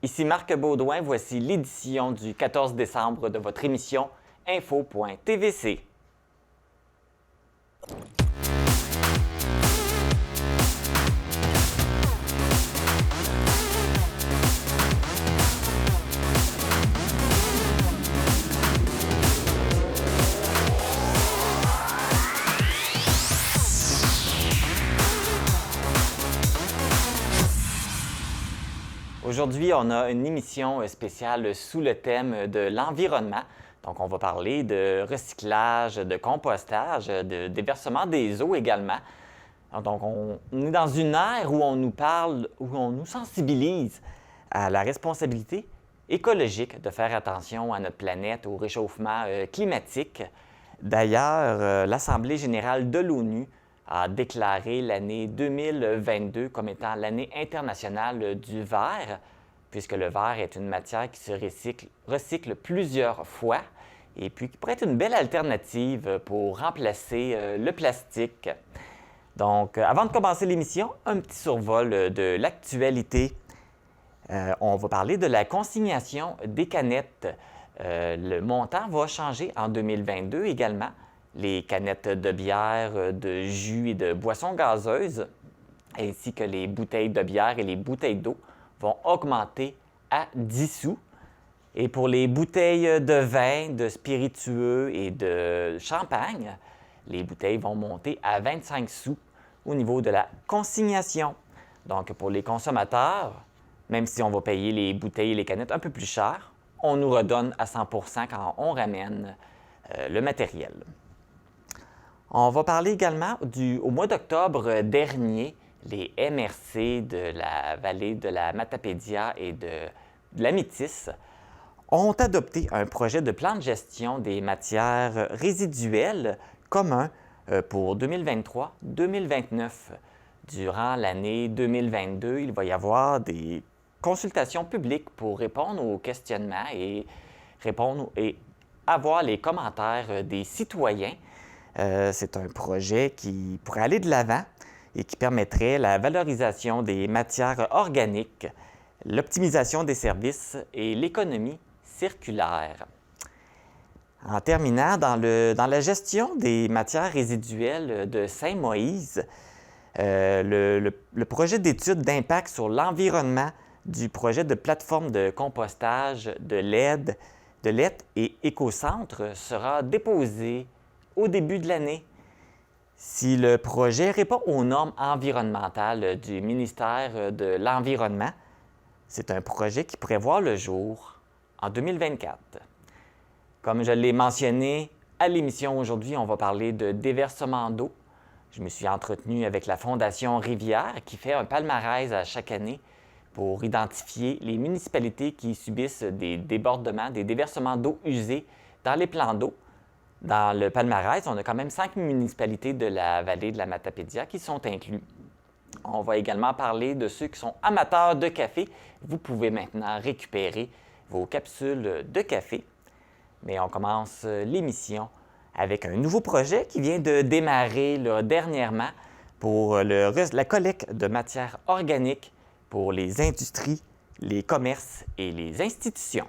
Ici Marc Baudouin, voici l'édition du 14 décembre de votre émission Info.tvc. Aujourd'hui, on a une émission spéciale sous le thème de l'environnement. Donc, on va parler de recyclage, de compostage, de déversement des eaux également. Donc, on est dans une ère où on nous parle, où on nous sensibilise à la responsabilité écologique de faire attention à notre planète, au réchauffement climatique. D'ailleurs, l'Assemblée générale de l'ONU a déclaré l'année 2022 comme étant l'année internationale du verre, puisque le verre est une matière qui se recycle plusieurs fois et puis qui pourrait être une belle alternative pour remplacer le plastique. Donc, avant de commencer l'émission, un petit survol de l'actualité. On va parler de la consignation des canettes. Le montant va changer en 2022 également. Les canettes de bière, de jus et de boissons gazeuses, ainsi que les bouteilles de bière et les bouteilles d'eau vont augmenter à 10 sous. Et pour les bouteilles de vin, de spiritueux et de champagne, les bouteilles vont monter à 25 sous au niveau de la consignation. Donc, pour les consommateurs, même si on va payer les bouteilles et les canettes un peu plus cher, on nous redonne à 100 % quand on ramène le matériel. On va parler également au mois d'octobre dernier, les MRC de la vallée de la Matapédia et de la Métis ont adopté un projet de plan de gestion des matières résiduelles commun pour 2023-2029. Durant l'année 2022, il va y avoir des consultations publiques pour répondre aux questionnements et avoir les commentaires des citoyens. C'est un projet qui pourrait aller de l'avant et qui permettrait la valorisation des matières organiques, l'optimisation des services et l'économie circulaire. En terminant, dans la gestion des matières résiduelles de Saint-Moïse, le projet d'étude d'impact sur l'environnement du projet de plateforme de compostage de LED et écocentre sera déposé au début de l'année. Si le projet répond aux normes environnementales du ministère de l'Environnement, c'est un projet qui pourrait voir le jour en 2024. Comme je l'ai mentionné à l'émission aujourd'hui, on va parler de déversement d'eau. Je me suis entretenu avec la Fondation Rivière qui fait un palmarès à chaque année pour identifier les municipalités qui subissent des débordements, des déversements d'eau usée dans les plans d'eau. Dans le palmarès, on a quand même 5 municipalités de la vallée de la Matapédia qui sont inclus. On va également parler de ceux qui sont amateurs de café. Vous pouvez maintenant récupérer vos capsules de café. Mais on commence l'émission avec un nouveau projet qui vient de démarrer dernièrement pour la collecte de matières organiques pour les industries, les commerces et les institutions.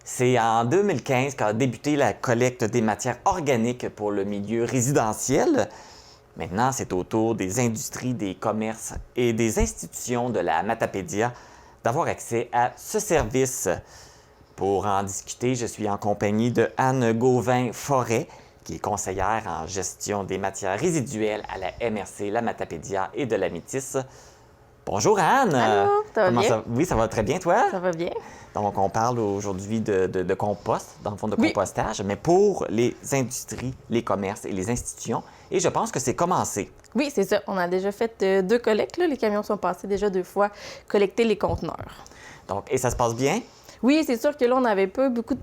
C'est en 2015 qu'a débuté la collecte des matières organiques pour le milieu résidentiel. Maintenant, c'est au tour des industries, des commerces et des institutions de la Matapédia d'avoir accès à ce service. Pour en discuter, je suis en compagnie de Anne Gauvin-Forêt, qui est conseillère en gestion des matières résiduelles à la MRC, la Matapédia et de la Métis. Bonjour Anne! Allô, ça va bien? Oui, ça va très bien, toi? Ça va bien. Donc, on parle aujourd'hui de compost, dans le fond de compostage, mais pour les industries, les commerces et les institutions. Et je pense que c'est commencé. Oui, c'est ça. On a déjà fait 2 collectes. Là. Les camions sont passés déjà 2 fois collecter les conteneurs. Donc, et ça se passe bien? Oui, c'est sûr que là, on n'avait pas beaucoup de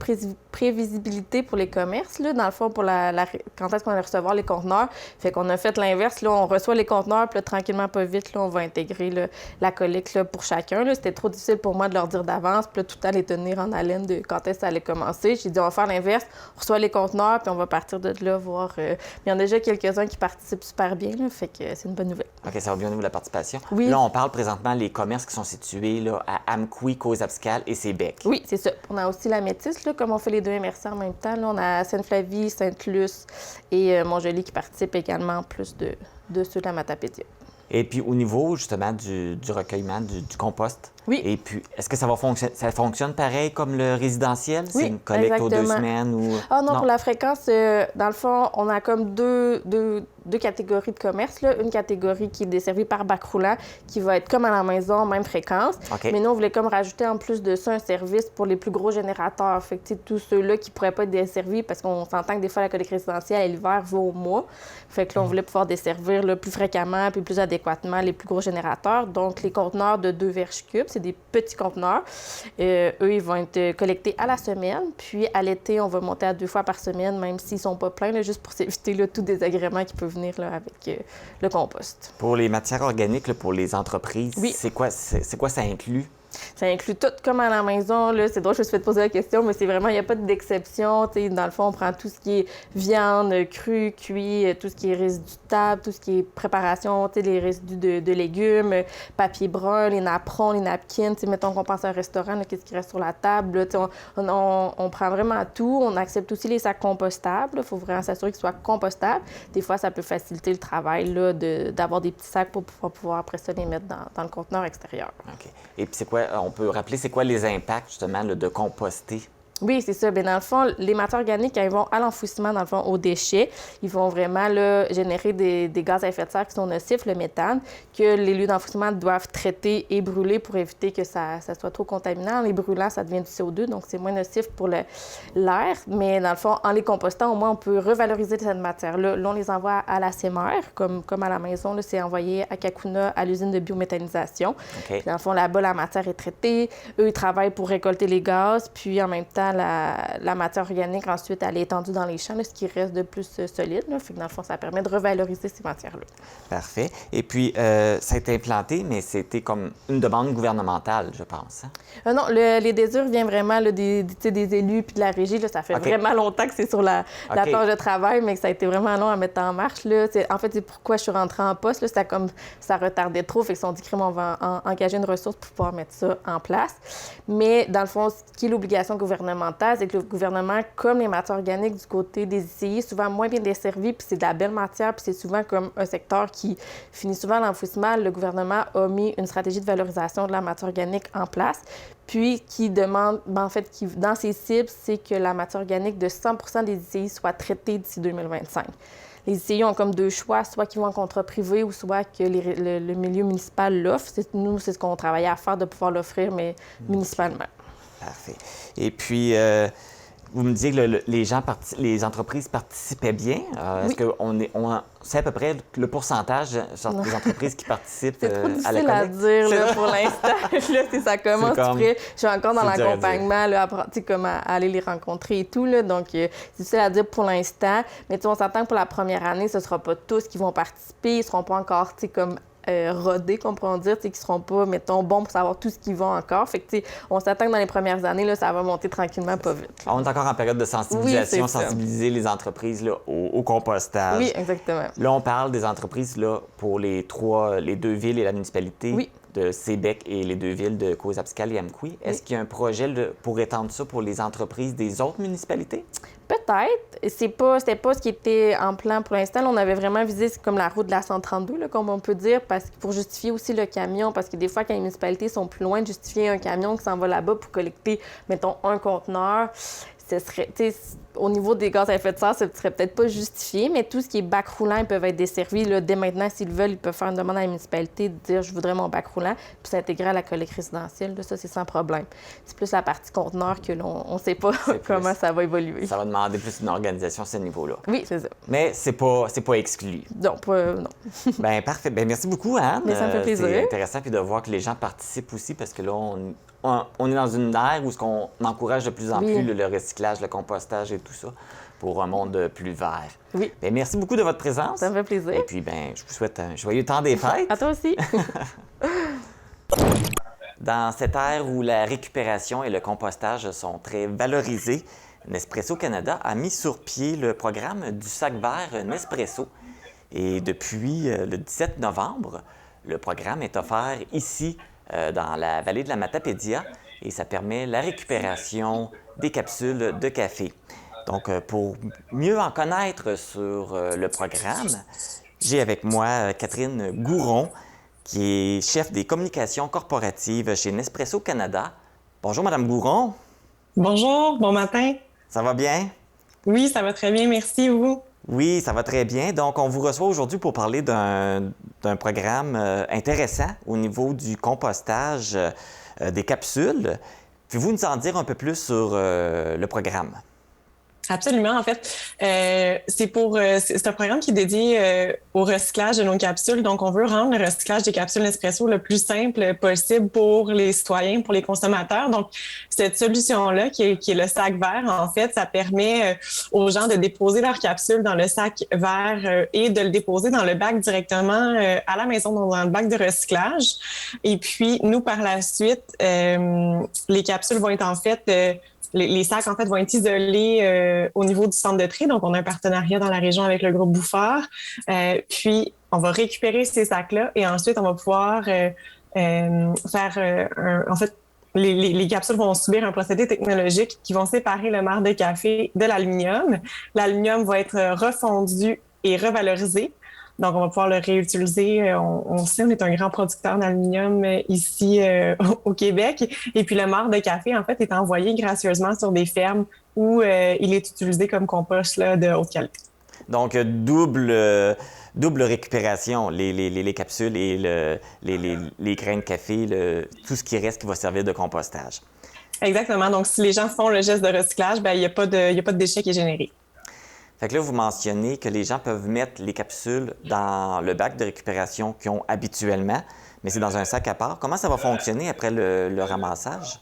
prévisibilité pour les commerces, là, dans le fond, pour quand est-ce qu'on allait recevoir les conteneurs. Fait qu'on a fait l'inverse. Là, on reçoit les conteneurs, puis là, tranquillement, pas vite, là, on va intégrer là, la collecte là, pour chacun. Là. C'était trop difficile pour moi de leur dire d'avance, puis là, tout le temps les tenir en haleine de quand est-ce que ça allait commencer. J'ai dit, on va faire l'inverse. On reçoit les conteneurs, puis on va partir de là, voir. Il y en a déjà quelques-uns qui participent super bien, là, fait que c'est une bonne nouvelle. OK, ça va bien au niveau de la participation. Oui. Là, on parle présentement des commerces qui sont situés là, à Amqui, Causse-Abscale et Sébec. Oui, c'est ça. On a aussi la Métis, là, comme on fait les deux MRC en même temps. Là, on a Sainte-Flavie, Sainte-Luce et Montjoly qui participent également, en plus de ceux de la Matapédia. Et puis, au niveau, justement, du recueillement, du compost, oui. Et puis, est-ce que ça fonctionne pareil comme le résidentiel? Oui, c'est une collecte exactement. aux 2 semaines ou... Ah non, pour la fréquence, dans le fond, on a comme deux catégories de commerce. Là. Une catégorie qui est desservie par bac roulant, qui va être comme à la maison, même fréquence. Okay. Mais nous, on voulait comme rajouter en plus de ça un service pour les plus gros générateurs. Fait que, tous ceux-là qui ne pourraient pas être desservis, parce qu'on s'entend que des fois, la collecte résidentielle à l'hiver va au mois. Fait que là, on voulait pouvoir desservir là, plus fréquemment puis plus adéquatement les plus gros générateurs. Donc, les conteneurs de 2 verges cubes, c'est des petits conteneurs. Eux, ils vont être collectés à la semaine. Puis, à l'été, on va monter à 2 fois par semaine, même s'ils ne sont pas pleins, là, juste pour s'éviter là, tout désagrément qui peut venir là, avec le compost. Pour les matières organiques, là, pour les entreprises, oui. c'est quoi ça inclut? Ça inclut tout comme à la maison. Là. C'est drôle, je me suis fait poser la question, mais c'est vraiment, il n'y a pas d'exception. Dans le fond, on prend tout ce qui est viande, crue, cuit, tout ce qui est résidus de table, tout ce qui est préparation, les résidus de légumes, papier brun, les napperons, les napkins. Mettons qu'on pense à un restaurant, qu'est-ce qui reste sur la table. Là, on prend vraiment tout. On accepte aussi les sacs compostables. Il faut vraiment s'assurer qu'ils soient compostables. Des fois, ça peut faciliter le travail là, d'avoir des petits sacs pour pouvoir après ça les mettre dans le conteneur extérieur. OK. Et puis, c'est quoi, on peut rappeler, c'est quoi les impacts, justement, là, de composter? Oui, c'est ça. Bien, dans le fond, les matières organiques, quand ils vont à l'enfouissement, dans le fond, aux déchets, ils vont vraiment là, générer des gaz à effet de serre qui sont nocifs, le méthane, que les lieux d'enfouissement doivent traiter et brûler pour éviter que ça soit trop contaminant. En les brûlant, ça devient du CO2, donc c'est moins nocif pour l'air. Mais dans le fond, en les compostant, au moins, on peut revaloriser cette matière-là. Là, on les envoie à la CMR, comme à la maison. Là, c'est envoyé à Kakuna, à l'usine de biométhanisation. Okay. Puis, dans le fond, là-bas, la matière est traitée. Eux, ils travaillent pour récolter les gaz, puis en même temps, la matière organique, ensuite, elle est étendue dans les champs, là, ce qui reste de plus solide. Là. Fait que dans le fond, ça permet de revaloriser ces matières-là. Parfait. Et puis, ça a été implanté, mais c'était comme une demande gouvernementale, je pense. Hein? Non, les désirs viennent vraiment là, des élus puis de la régie. Là, ça fait vraiment longtemps que c'est sur la planche de travail, mais que ça a été vraiment long à mettre en marche. Là. En fait, c'est pourquoi je suis rentrée en poste. Là. C'était comme ça retardait trop. Fait qu'ils se sont dit qu'on va engager une ressource pour pouvoir mettre ça en place. Mais dans le fond, ce qui est l'obligation gouvernementale, c'est que le gouvernement, comme les matières organiques du côté des ICI, souvent moins bien desservies, puis c'est de la belle matière, puis c'est souvent comme un secteur qui finit souvent à l'enfouissement. Le gouvernement a mis une stratégie de valorisation de la matière organique en place, puis qui demande, en fait, dans ses cibles, c'est que la matière organique de 100 des ICI soit traitée d'ici 2025. Les ICI ont comme 2 choix, soit qu'ils vont en contrat privé ou soit que le milieu municipal l'offre. Nous, c'est ce qu'on travaillait à faire, de pouvoir l'offrir, mais municipalement. Parfait. Et puis, vous me disiez que les entreprises participaient bien. Est-ce qu'on sait à peu près le pourcentage des entreprises qui participent à la collecte? C'est difficile à dire là, pour l'instant. Là, ça commence près. Je suis encore dans l'accompagnement, comme à aller les rencontrer et tout. Là, donc, c'est difficile à dire pour l'instant. Mais on s'entend que pour la première année, ce ne sera pas tous qui vont participer. Ils ne seront pas encore comme rodés, qu'on pourrait dire, qui ne seront pas, mettons, bons pour savoir tout ce qu'ils vont encore. Fait que, on s'attend que dans les premières années, là, ça va monter tranquillement, pas vite. On est encore en période de sensibilisation, sensibiliser les entreprises là, au compostage. Oui, exactement. Là, on parle des entreprises là, pour les 2 villes et la municipalité de Sébec et les 2 villes de Causse-Abscale et Amqui. Est-ce qu'il y a un projet pour étendre ça pour les entreprises des autres municipalités? Peut-être. C'était pas ce qui était en plan pour l'instant. Là, on avait vraiment visé comme la route de la 132, là, comme on peut dire, parce que pour justifier aussi le camion, parce que des fois, quand les municipalités sont plus loin, de justifier un camion qui s'en va là-bas pour collecter, mettons, un conteneur, ce serait, au niveau des gaz à effet de serre, ce serait peut-être pas justifié, mais tout ce qui est bac roulant, ils peuvent être desservis. Là, dès maintenant, s'ils veulent, ils peuvent faire une demande à la municipalité de dire je voudrais mon bac roulant, puis s'intégrer à la collecte résidentielle. Là, ça, c'est sans problème. C'est plus la partie conteneur que l'on ne sait pas comment ça va évoluer. Ça va demander plus une organisation à ce niveau-là. Oui, c'est ça. Mais c'est pas exclu. Non, non. Bien, parfait. Bien, merci beaucoup, Anne. Mais ça me fait plaisir. C'est intéressant puis de voir que les gens participent aussi parce que là, on est dans une ère où on encourage de plus en plus le recyclage, le compostage et tout ça pour un monde plus vert. Oui. Bien, merci beaucoup de votre présence. Ça me fait plaisir. Et puis, bien, je vous souhaite un joyeux temps des fêtes. À toi aussi. Dans cette ère où la récupération et le compostage sont très valorisés, Nespresso Canada a mis sur pied le programme du sac vert Nespresso. Et depuis le 17 novembre, le programme est offert ici, dans la vallée de la Matapédia, et ça permet la récupération des capsules de café. Donc, pour mieux en connaître sur le programme, j'ai avec moi Catherine Gouron, qui est chef des communications corporatives chez Nespresso Canada. Bonjour, Madame Gouron. Bonjour, bon matin. Ça va bien? Oui, ça va très bien, merci, vous? Oui, ça va très bien. Donc, on vous reçoit aujourd'hui pour parler d'un programme intéressant au niveau du compostage des capsules. Pouvez-vous nous en dire un peu plus sur le programme? Absolument. En fait, c'est un programme qui est dédié au recyclage de nos capsules. Donc, on veut rendre le recyclage des capsules Nespresso le plus simple possible pour les citoyens, pour les consommateurs. Donc, cette solution-là, qui est le sac vert, en fait, ça permet aux gens de déposer leurs capsules dans le sac vert et de le déposer dans le bac directement à la maison, dans le bac de recyclage. Et puis, nous, par la suite, les capsules vont être en fait... Les sacs, en fait, vont être isolés au niveau du centre de tri. Donc, on a un partenariat dans la région avec le groupe Bouffard. Puis, on va récupérer ces sacs-là et ensuite, on va pouvoir en fait, les capsules vont subir un procédé technologique qui vont séparer le marc de café de l'aluminium. L'aluminium va être refondu et revalorisé. Donc, on va pouvoir le réutiliser. On sait, on est un grand producteur d'aluminium ici au Québec. Et puis, le marc de café, en fait, est envoyé gracieusement sur des fermes où il est utilisé comme compost là, de haute qualité. Donc, double récupération, les capsules et les grains de café, tout ce qui reste qui va servir de compostage. Exactement. Donc, si les gens font le geste de recyclage, bien, il n'y a pas de déchet qui est généré. Fait que là, vous mentionnez que les gens peuvent mettre les capsules dans le bac de récupération qu'ils ont habituellement, mais c'est dans un sac à part. Comment ça va fonctionner après le ramassage?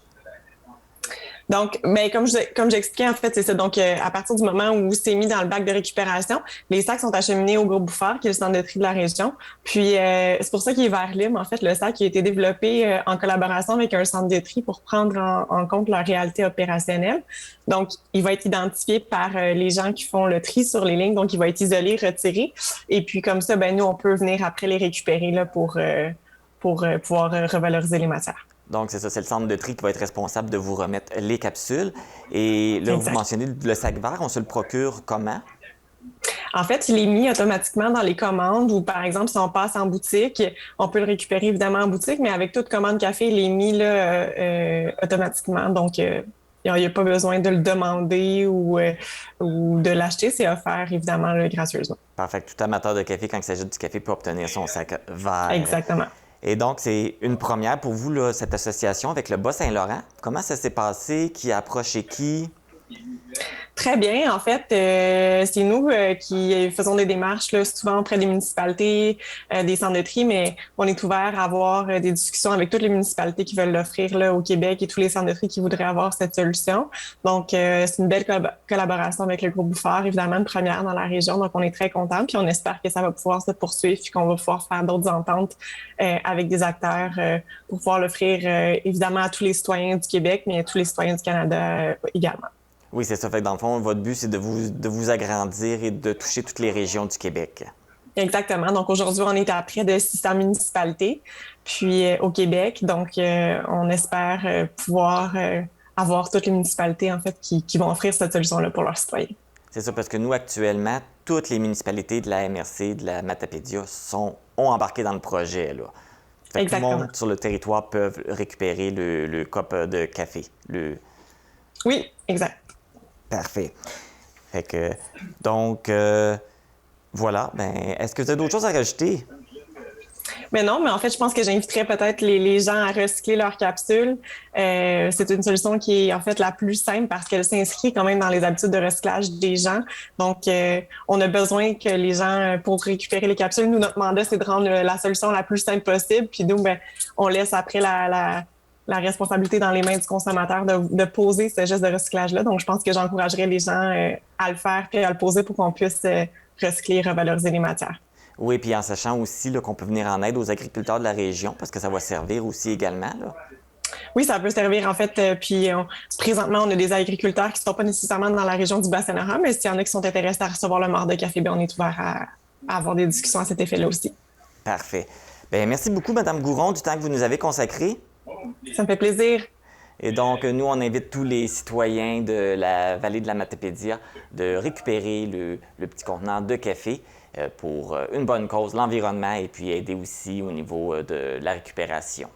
Donc, ben, comme j'expliquais, en fait, c'est ça. Donc, à partir du moment où c'est mis dans le bac de récupération, les sacs sont acheminés au groupe Bouffard, qui est le centre de tri de la région. Puis, c'est pour ça qu'il est vert libre. En fait, le sac a été développé en collaboration avec un centre de tri pour prendre en compte leur réalité opérationnelle. Donc, il va être identifié par les gens qui font le tri sur les lignes. Donc, il va être isolé, retiré. Et puis, comme ça, ben, nous, on peut venir après les récupérer là, pour pouvoir revaloriser les matières. Donc, c'est ça, c'est le centre de tri qui va être responsable de vous remettre les capsules. Et là, Exact. vous mentionnez le sac vert, on se le procure comment? En fait, il est mis automatiquement dans les commandes ou, par exemple, si on passe en boutique, on peut le récupérer évidemment en boutique, mais avec toute commande café, il est mis là, automatiquement. Donc, il n'y a pas besoin de le demander ou de l'acheter. C'est offert, évidemment, là, gracieusement. Parfait. Tout amateur de café, quand il s'agit du café, peut obtenir son sac vert. Exactement. Et donc, c'est une première pour vous, là, cette association avec le Bas-Saint-Laurent. Comment ça s'est passé? Qui a approché qui? Très bien. En fait, c'est nous qui faisons des démarches là, souvent auprès des municipalités, des centres de tri, mais on est ouvert à avoir des discussions avec toutes les municipalités qui veulent l'offrir là, au Québec et tous les centres de tri qui voudraient avoir cette solution. Donc, c'est une belle collaboration avec le groupe Bouffard, évidemment, une première dans la région. Donc, on est très contents, puis on espère que ça va pouvoir se poursuivre puis qu'on va pouvoir faire d'autres ententes avec des acteurs pour pouvoir l'offrir évidemment à tous les citoyens du Québec, mais à tous les citoyens du Canada également. Oui, c'est ça. Fait que dans le fond, votre but, c'est de vous agrandir et de toucher toutes les régions du Québec. Exactement. Donc, aujourd'hui, on est à près de 600 municipalités, puis au Québec. Donc, on espère pouvoir avoir toutes les municipalités, en fait, qui vont offrir cette solution-là pour leurs citoyens. C'est ça, parce que nous, actuellement, toutes les municipalités de la MRC, de la Matapédia, ont embarqué dans le projet, là. Fait que tout le monde sur le territoire peut récupérer le cup de café. Oui, exact. Parfait. Fait que, donc, voilà. Ben, est-ce que vous avez d'autres choses à rajouter? Mais non, mais en fait, je pense que j'inviterais peut-être les gens à recycler leurs capsules. C'est une solution qui est en fait la plus simple parce qu'elle s'inscrit quand même dans les habitudes de recyclage des gens. Donc, on a besoin que les gens, pour récupérer les capsules, nous, notre mandat, c'est de rendre la solution la plus simple possible. Puis nous, ben, on laisse après la responsabilité dans les mains du consommateur de poser ce geste de recyclage-là. Donc, je pense que j'encouragerais les gens à le faire puis à le poser pour qu'on puisse recycler et revaloriser les matières. Oui, puis en sachant aussi qu'on peut venir en aide aux agriculteurs de la région, parce que ça va servir aussi également, là. Oui, ça peut servir en fait. Présentement, on a des agriculteurs qui ne sont pas nécessairement dans la région du Bas-Saint-Laurent, mais s'il y en a qui sont intéressés à recevoir le marc de café, bien, on est ouvert à avoir des discussions à cet effet-là aussi. Parfait. Bien, merci beaucoup, Mme Gouron, du temps que vous nous avez consacré. Ça me fait plaisir. Et donc, nous, on invite tous les citoyens de la vallée de la Matapédia de récupérer le petit contenant de café pour une bonne cause, l'environnement, et puis aider aussi au niveau de la récupération.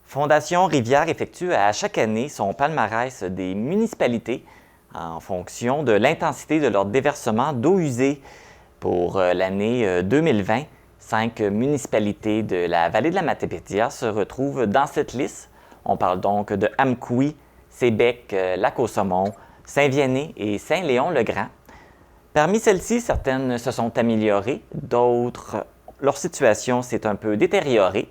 Fondation Rivière effectue à chaque année son palmarès des municipalités en fonction de l'intensité de leur déversement d'eau usée. Pour l'année 2020, 5 municipalités de la vallée de la Matapédia se retrouvent dans cette liste. On parle donc de Amkoui, Sébec, Lac-au-Saumon, Saint-Vianney et Saint-Léon-le-Grand. Parmi celles-ci, certaines se sont améliorées, d'autres, leur situation s'est un peu détériorée.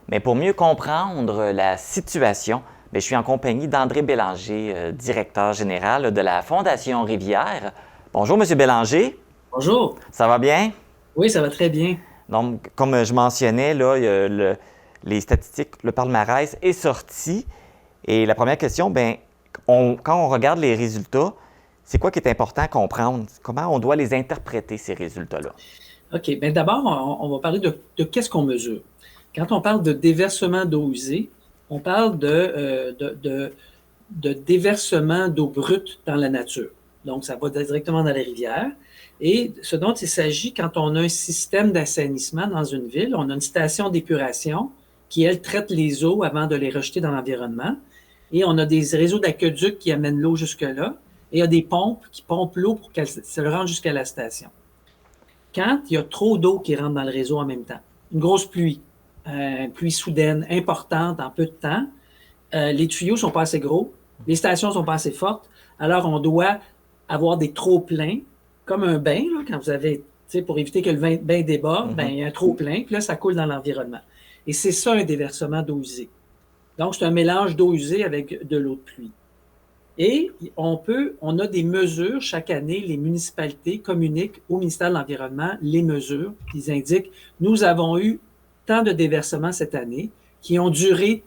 Mais pour mieux comprendre la situation, je suis en compagnie d'André Bélanger, directeur général de la Fondation Rivière. Bonjour, M. Bélanger. Bonjour. Ça va bien? Oui, ça va très bien. Donc, comme je mentionnais, là, les statistiques, le palmarès est sorti. Et la première question, quand on regarde les résultats, c'est quoi qui est important à comprendre? Comment on doit les interpréter, ces résultats-là? OK. Bien, d'abord, on va parler de qu'est-ce qu'on mesure. Quand on parle de déversement d'eau usée, on parle de déversement d'eau brute dans la nature. Donc, ça va directement dans les rivières. Et ce dont il s'agit, quand on a un système d'assainissement dans une ville, on a une station d'épuration qui, elle, traite les eaux avant de les rejeter dans l'environnement. Et on a des réseaux d'aqueducs qui amènent l'eau jusque-là. Et il y a des pompes qui pompent l'eau pour qu'elle se rende jusqu'à la station. Quand il y a trop d'eau qui rentre dans le réseau en même temps, une grosse pluie, une pluie soudaine, importante, en peu de temps, les tuyaux ne sont pas assez gros, les stations ne sont pas assez fortes, alors on doit avoir des trop-pleins, comme un bain, là, quand vous avez, pour éviter que le bain déborde, il y a un trop-plein, puis là, ça coule dans l'environnement. Et c'est ça, un déversement d'eau usée. Donc, c'est un mélange d'eau usée avec de l'eau de pluie. Et on a des mesures chaque année, les municipalités communiquent au ministère de l'Environnement les mesures, ils indiquent, nous avons eu tant de déversements cette année qui ont duré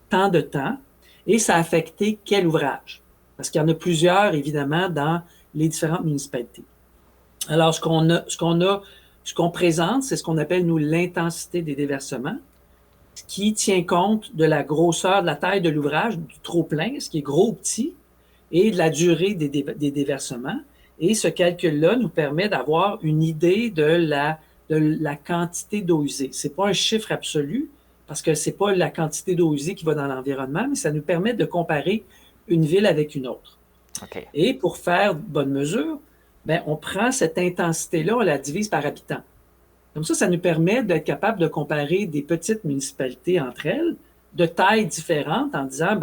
tant de temps et ça a affecté quel ouvrage? Parce qu'il y en a plusieurs, évidemment, dans les différentes municipalités. Alors, ce qu'on présente, c'est ce qu'on appelle, nous, l'intensité des déversements, qui tient compte de la grosseur, de la taille de l'ouvrage, du trop-plein, ce qui est gros ou petit, et de la durée des déversements. Et ce calcul-là nous permet d'avoir une idée de la quantité d'eau usée. Ce n'est pas un chiffre absolu, parce que ce n'est pas la quantité d'eau usée qui va dans l'environnement, mais ça nous permet de comparer une ville avec une autre. Okay. Et pour faire bonne mesure, on prend cette intensité-là, on la divise par habitant. Comme ça nous permet d'être capable de comparer des petites municipalités entre elles, de tailles différentes, en disant,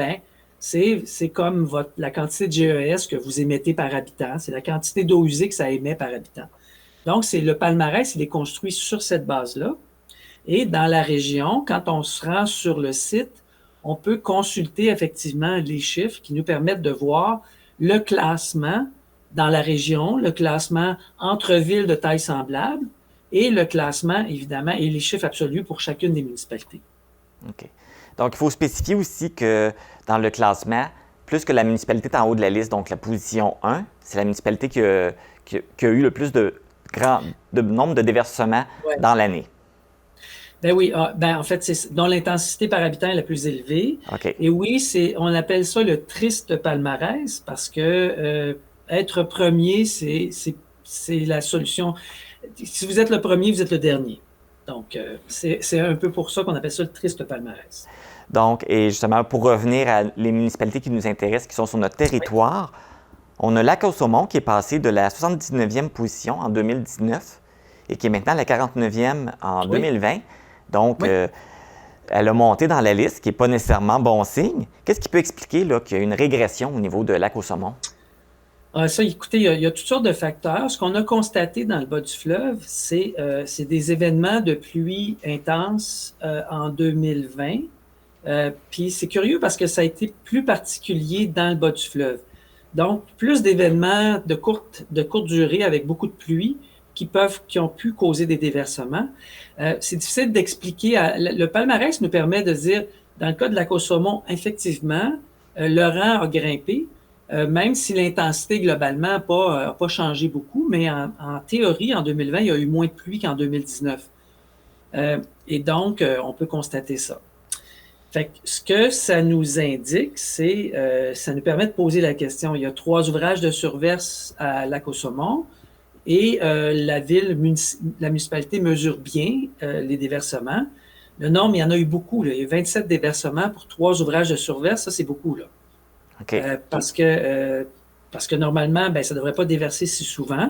c'est comme la quantité de GES que vous émettez par habitant, c'est la quantité d'eau usée que ça émet par habitant. Donc, c'est le palmarès, il est construit sur cette base-là. Et dans la région, quand on se rend sur le site, on peut consulter effectivement les chiffres qui nous permettent de voir le classement dans la région, le classement entre villes de taille semblable et le classement, évidemment, et les chiffres absolus pour chacune des municipalités. OK. Donc, il faut spécifier aussi que dans le classement, plus que la municipalité est en haut de la liste, donc la position 1, c'est la municipalité qui a eu le plus de nombre de déversements dans l'année. Ben oui, en fait, c'est dont l'intensité par habitant est la plus élevée. OK. Et oui, on appelle ça le triste palmarès parce que être premier, c'est la solution. Si vous êtes le premier, vous êtes le dernier. Donc, c'est un peu pour ça qu'on appelle ça le triste palmarès. Donc, et justement, pour revenir à les municipalités qui nous intéressent, qui sont sur notre territoire, on a Lac-aux-Saumons qui est passé de la 79e position en 2019 et qui est maintenant la 49e en 2020. Donc, elle a monté dans la liste, ce qui n'est pas nécessairement bon signe. Qu'est-ce qui peut expliquer là, qu'il y a une régression au niveau de Lac-aux-Saumons? Ça, écoutez, il y a toutes sortes de facteurs. Ce qu'on a constaté dans le bas du fleuve, c'est des événements de pluie intense en 2020. Puis c'est curieux parce que ça a été plus particulier dans le bas du fleuve. Donc, plus d'événements de courte durée avec beaucoup de pluie qui ont pu causer des déversements. C'est difficile d'expliquer. Le palmarès nous permet de dire, dans le cas de Lac-aux-Saumons, effectivement, le rang a grimpé, même si l'intensité globalement n'a pas changé beaucoup, mais en théorie, en 2020, il y a eu moins de pluie qu'en 2019. Et donc, on peut constater ça. Fait que ce que ça nous indique, ça nous permet de poser la question. Il y a 3 ouvrages de surverse à Lac-aux-Saumons et la municipalité mesure bien les déversements. Le nombre, il y en a eu beaucoup. Là. Il y a eu 27 déversements pour 3 ouvrages de surverse. Ça, c'est beaucoup. Là. OK. Parce que normalement, ça ne devrait pas déverser si souvent.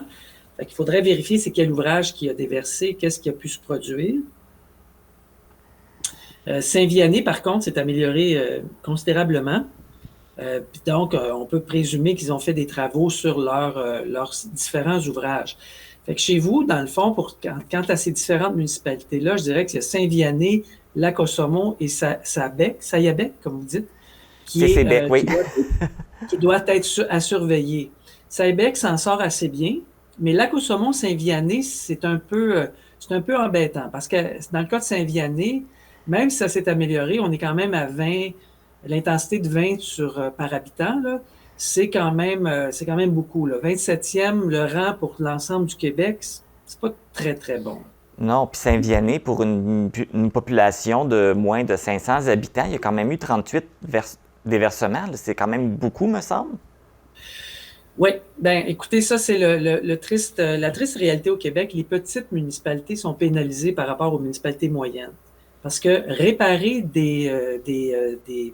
Fait qu'il faudrait vérifier c'est quel ouvrage qui a déversé, qu'est-ce qui a pu se produire. Saint-Vianney, par contre, s'est amélioré considérablement. Donc, on peut présumer qu'ils ont fait des travaux sur leurs différents ouvrages. Fait que chez vous, dans le fond, quant à ces différentes municipalités-là, je dirais qu'il y a Saint-Vianney, Lac-aux-Saumons et Sayabec, comme vous dites, qui doit être à surveiller. Sayabec s'en sort assez bien, mais Lac-aux-Saumons, Saint-Vianney, c'est un peu embêtant parce que dans le cas de Saint-Vianney, même si ça s'est amélioré, on est quand même à 20, l'intensité de 20 par habitant, là, c'est quand même beaucoup. Là. 27e, le rang pour l'ensemble du Québec, c'est pas très, très bon. Non, puis Saint-Vianney, pour une population de moins de 500 habitants, il y a quand même eu 38 déversements. C'est quand même beaucoup, me semble. Oui, bien, écoutez, ça, c'est la triste réalité au Québec. Les petites municipalités sont pénalisées par rapport aux municipalités moyennes. Parce que réparer des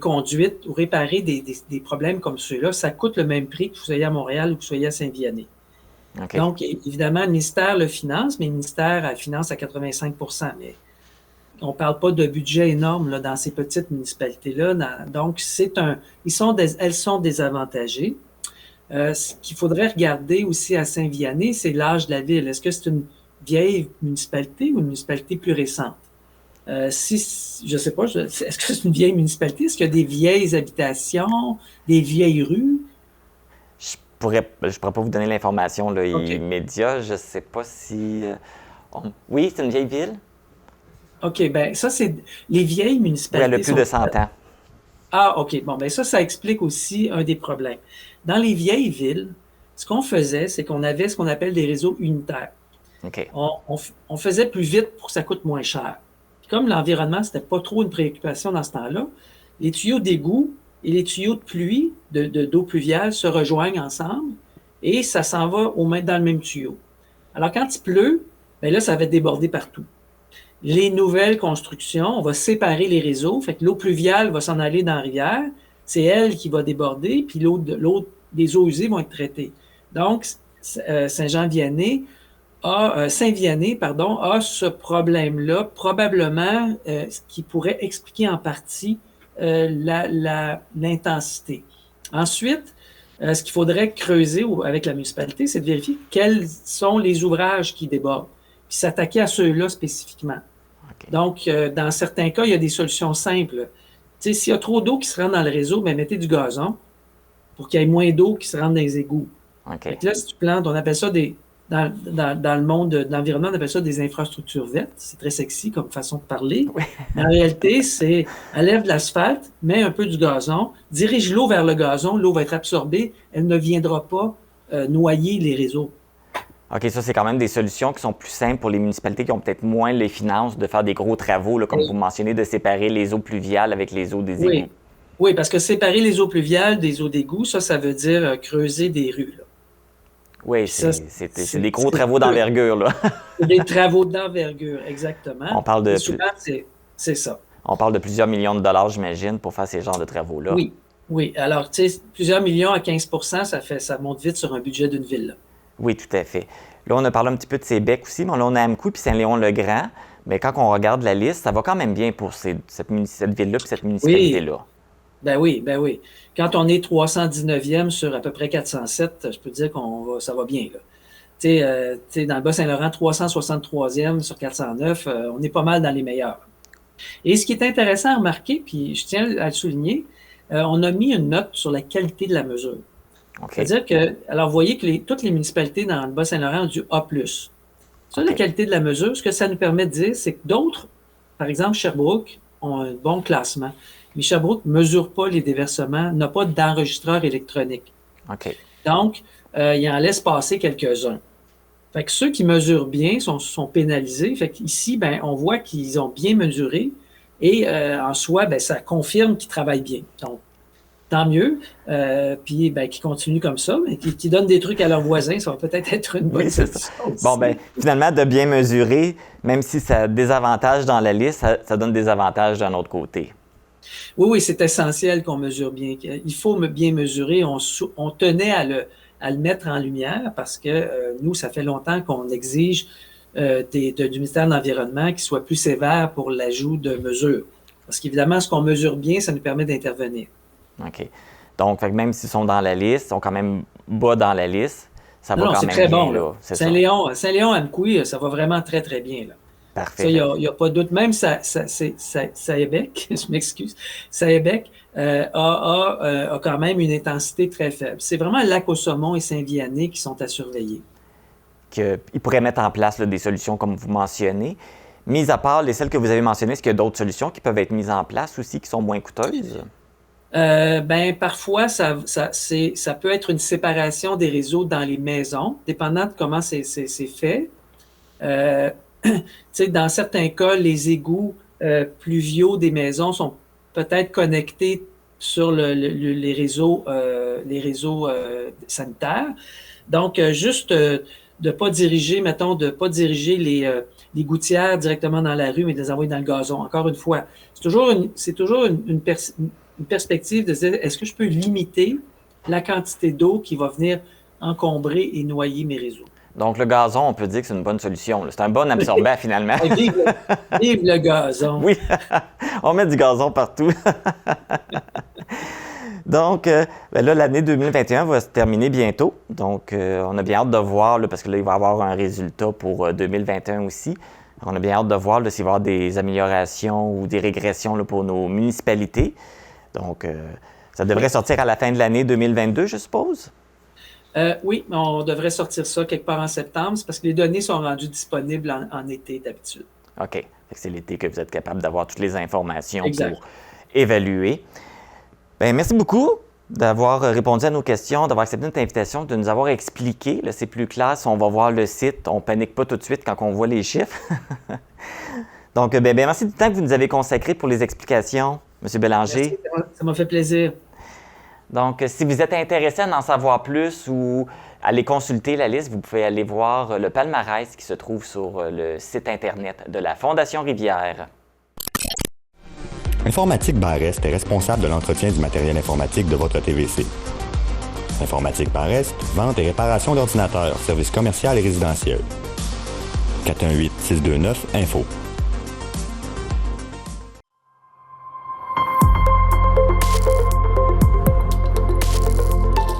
conduites ou réparer des problèmes comme ceux-là, ça coûte le même prix que vous soyez à Montréal ou que vous soyez à Saint-Vianney. Okay. Donc, évidemment, le ministère le finance, mais le ministère finance à 85 %. Mais on ne parle pas de budget énorme là, dans ces petites municipalités-là. Donc, elles sont désavantagées. Ce qu'il faudrait regarder aussi à Saint-Vianney, c'est l'âge de la ville. Est-ce que c'est une vieille municipalité ou une municipalité plus récente? Je ne sais pas, est-ce que c'est une vieille municipalité? Est-ce qu'il y a des vieilles habitations, des vieilles rues? Je pourrais pas vous donner l'information immédiate. Je ne sais pas si... Oui, c'est une vieille ville. OK, bien ça, c'est les vieilles municipalités. Oui, elle a plus de 100 ans. Ah, OK. Bon, bien ça explique aussi un des problèmes. Dans les vieilles villes, ce qu'on faisait, c'est qu'on avait ce qu'on appelle des réseaux unitaires. Okay. On faisait plus vite pour que ça coûte moins cher. Comme l'environnement, c'était pas trop une préoccupation dans ce temps-là, les tuyaux d'égout et les tuyaux de pluie, d'eau pluviale, se rejoignent ensemble et ça s'en va dans le même tuyau. Alors, quand il pleut, bien là, ça va déborder partout. Les nouvelles constructions, on va séparer les réseaux, fait que l'eau pluviale va s'en aller dans la rivière, c'est elle qui va déborder, puis les eaux usées vont être traitées. Donc, Saint-Vianney a ce problème-là, probablement, ce qui pourrait expliquer en partie l'intensité. Ensuite, ce qu'il faudrait creuser avec la municipalité, c'est de vérifier quels sont les ouvrages qui débordent, puis s'attaquer à ceux-là spécifiquement. Okay. Donc, dans certains cas, il y a des solutions simples. Tu sais, s'il y a trop d'eau qui se rend dans le réseau, bien, mettez du gazon pour qu'il y ait moins d'eau qui se rende dans les égouts. Okay. Là, si tu plantes, on appelle ça dans le monde de l'environnement, on appelle ça des infrastructures vertes. C'est très sexy comme façon de parler. Oui. En réalité, c'est enlève de l'asphalte, mets un peu du gazon, dirige l'eau vers le gazon, l'eau va être absorbée, elle ne viendra pas noyer les réseaux. OK, ça, c'est quand même des solutions qui sont plus simples pour les municipalités qui ont peut-être moins les finances de faire des gros travaux, là, comme vous mentionnez, de séparer les eaux pluviales avec les eaux des égouts. Oui, parce que séparer les eaux pluviales des eaux d'égout, ça veut dire creuser des rues, là. Oui, c'est des gros travaux d'envergure, là. Des travaux d'envergure, exactement. On parle de... Et souvent, c'est ça. On parle de plusieurs millions de dollars, j'imagine, pour faire ces genres de travaux-là. Oui, oui. Alors, tu sais, plusieurs millions à 15 ça monte vite sur un budget d'une ville, là. Oui, tout à fait. Là, on a parlé un petit peu de ces becs aussi, mais là, on a Amqui puis Saint-Léon-le-Grand. Mais quand on regarde la liste, ça va quand même bien pour cette ville-là puis cette municipalité-là. Ben oui, ben oui. Quand on est 319e sur à peu près 407, je peux dire ça va bien, là. Tu sais, dans le Bas-Saint-Laurent, 363e sur 409, on est pas mal dans les meilleurs. Et ce qui est intéressant à remarquer, puis je tiens à le souligner, on a mis une note sur la qualité de la mesure. Okay. C'est-à-dire que, alors vous voyez que toutes les municipalités dans le Bas-Saint-Laurent ont du A+. Ça, la qualité de la mesure, ce que ça nous permet de dire, c'est que d'autres, par exemple Sherbrooke, ont un bon classement. Mais Sherbrooke ne mesure pas les déversements, n'a pas d'enregistreur électronique. Okay. Donc, il en laisse passer quelques-uns. Fait que ceux qui mesurent bien sont pénalisés. Fait qu'ici, ben, on voit qu'ils ont bien mesuré et en soi, ben, ça confirme qu'ils travaillent bien. Donc, tant mieux. Puis, ben, qu'ils continuent comme ça, mais qu'ils donnent des trucs à leurs voisins, ça va peut-être être une bonne solution aussi. Bon, ben, finalement, de bien mesurer, même si ça a des avantages dans la liste, ça donne des avantages d'un autre côté. Oui, oui, c'est essentiel qu'on mesure bien. Il faut bien mesurer. On tenait à le mettre en lumière parce que nous, ça fait longtemps qu'on exige du ministère de l'Environnement qu'il soit plus sévère pour l'ajout de mesures. Parce qu'évidemment, ce qu'on mesure bien, ça nous permet d'intervenir. OK. Donc, même s'ils sont dans la liste, ils sont quand même bas dans la liste, ça va quand même bien. C'est très bon, là. Saint-Léon, Amqui, ça va vraiment très, très bien, là. Parfait. Il n'y a pas de doute. Même Saébec, je m'excuse, Saébec a quand même une intensité très faible. C'est vraiment Lac-au-Saumon et Saint-Vianney qui sont à surveiller. Ils pourraient mettre en place là, des solutions comme vous mentionnez. Mis à part celles que vous avez mentionnées, est-ce qu'il y a d'autres solutions qui peuvent être mises en place aussi, qui sont moins coûteuses? Ben, parfois, ça peut être une séparation des réseaux dans les maisons, dépendant de comment c'est fait. Dans certains cas, les égouts pluviaux des maisons sont peut-être connectés sur les réseaux sanitaires. Donc, juste de ne pas diriger, les gouttières directement dans la rue, mais de les envoyer dans le gazon. Encore une fois, c'est toujours une perspective de se dire, est-ce que je peux limiter la quantité d'eau qui va venir encombrer et noyer mes réseaux? Donc, le gazon, on peut dire que c'est une bonne solution. C'est un bon absorbant, finalement. Vive le gazon! Oui, on met du gazon partout. Donc, là, l'année 2021 va se terminer bientôt. Donc, on a bien hâte de voir, là, parce que là, il va y avoir un résultat pour 2021 aussi. On a bien hâte de voir s'il va y avoir des améliorations ou des régressions là, pour nos municipalités. Donc, ça devrait sortir à la fin de l'année 2022, je suppose? Oui, on devrait sortir ça quelque part en septembre. C'est parce que les données sont rendues disponibles en été d'habitude. OK. C'est l'été que vous êtes capable d'avoir toutes les informations exact. Pour évaluer. Bien, merci beaucoup d'avoir répondu à nos questions, d'avoir accepté notre invitation, de nous avoir expliqué. Là, c'est plus clair si on va voir le site. On ne panique pas tout de suite quand on voit les chiffres. Donc, merci du temps que vous nous avez consacré pour les explications, M. Bélanger. Merci, ça m'a fait plaisir. Donc, si vous êtes intéressé à en savoir plus ou aller consulter la liste, vous pouvez aller voir le palmarès qui se trouve sur le site Internet de la Fondation Rivière. Informatique Barrest est responsable de l'entretien du matériel informatique de votre TVC. Informatique Barrest, vente et réparation d'ordinateurs, services commercial et résidentiel. 418-629-INFO.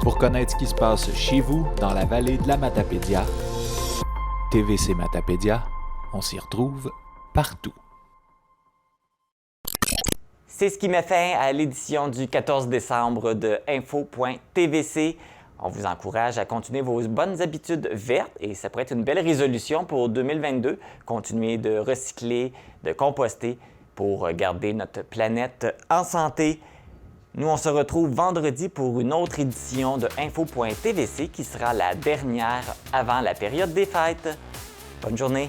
Pour connaître ce qui se passe chez vous, dans la vallée de la Matapédia, TVC Matapédia, on s'y retrouve partout. C'est ce qui met fin à l'édition du 14 décembre de Info.tvc. On vous encourage à continuer vos bonnes habitudes vertes et ça pourrait être une belle résolution pour 2022. Continuer de recycler, de composter pour garder notre planète en santé. Nous, on se retrouve vendredi pour une autre édition de Info.tvc qui sera la dernière avant la période des fêtes. Bonne journée!